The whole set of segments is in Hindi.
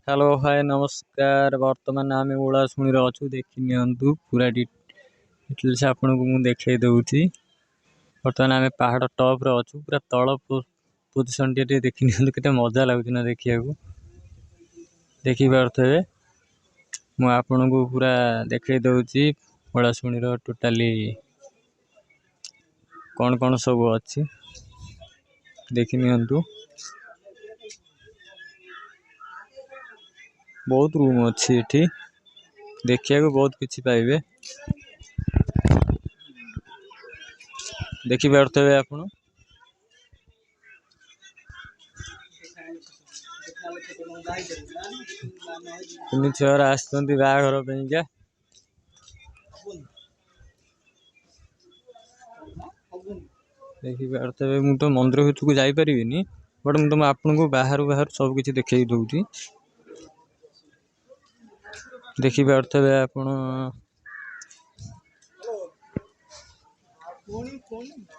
हेलो हाय नमस्कार। बर्तमान आम ओलाशुणी अच्छु देखी नियंतु पूरा डिटेल्स आपन को मुझे देखा दूची। बर्तमान आम पहाड़ टॉप रे अच्छु पूरा तल पोजिशन टे देखी नियंतु केते मजा लागुची ना देखिया को। देखि पारथबे मु आपन को पूरा देखा दूची ओलाशुणी रो टोटाली कौन कौन सब अच्छी देखी नियंतु। बहुत रूम अच्छी एठी देखिया को बहुत किछि पाइबे। देखि पारथबे आपण कुनी छुआ आसचंती बाहाघर पेइका। देखि पारथबे मु तो मंदिर भितर को जाई परिबिनी बट मु तुम आपन को बाहर बाहर सब किछि देखै दउची। देखि पारथबे आपण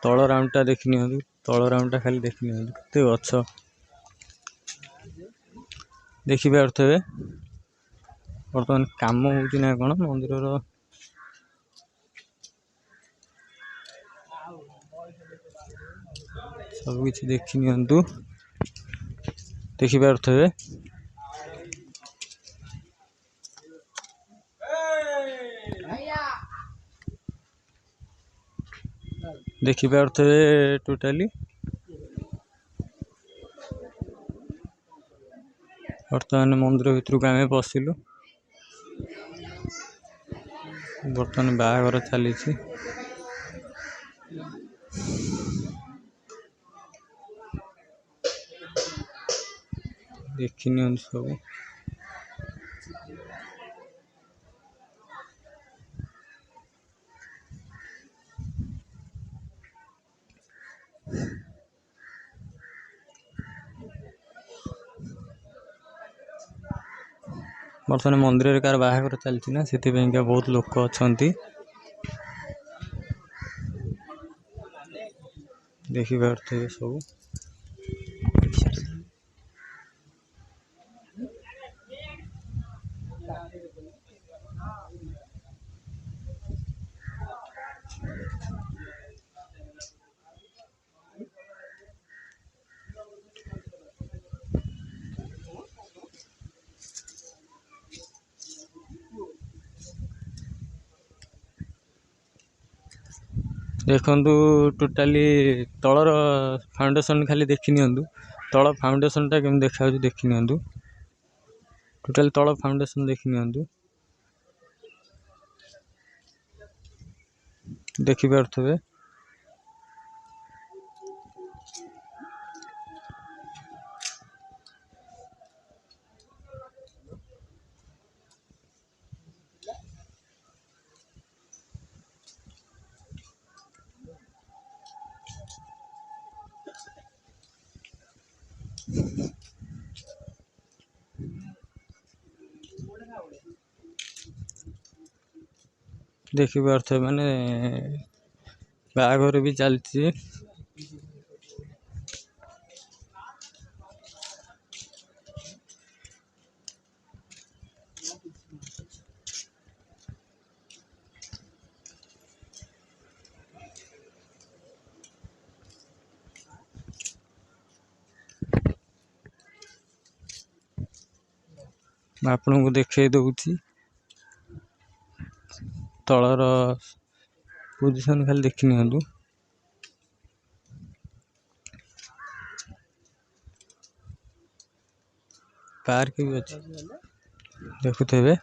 तल राउंड टा देखि नियंतु। तल राउंड टा खाली देखि नियंतु केते गछ देखि पारथबे। बर्तमान काम होउची ना कोन मंदिर रो सब किछि देखि नियंतु। देखि पारथबे देखि पारथबे टोटाली बर्तमान मंदिर भितर को आमे पसिलु। बर्तमान बाहाघर चली देखि नियंतु सब। बर्तमान मंदिर कार बाहाघर चलती ना से बहुत लोक अच्छी देखि पारथबे सब। देखंतु टोटाली तलर फाउंडेशन खाली देखि नियंतु। तल फाउंडेशन टा केम देखा देखि नियंतु। टोटाली तल फाउंडेशन देखि नियंतु। देखि पारथबे देखि पारथबे माने बाहाघर भी चलती। आपन को देखै दउची तलर पोजिशन खाली देखि नियंतु। पार्क भी अच्छी देखुथबे।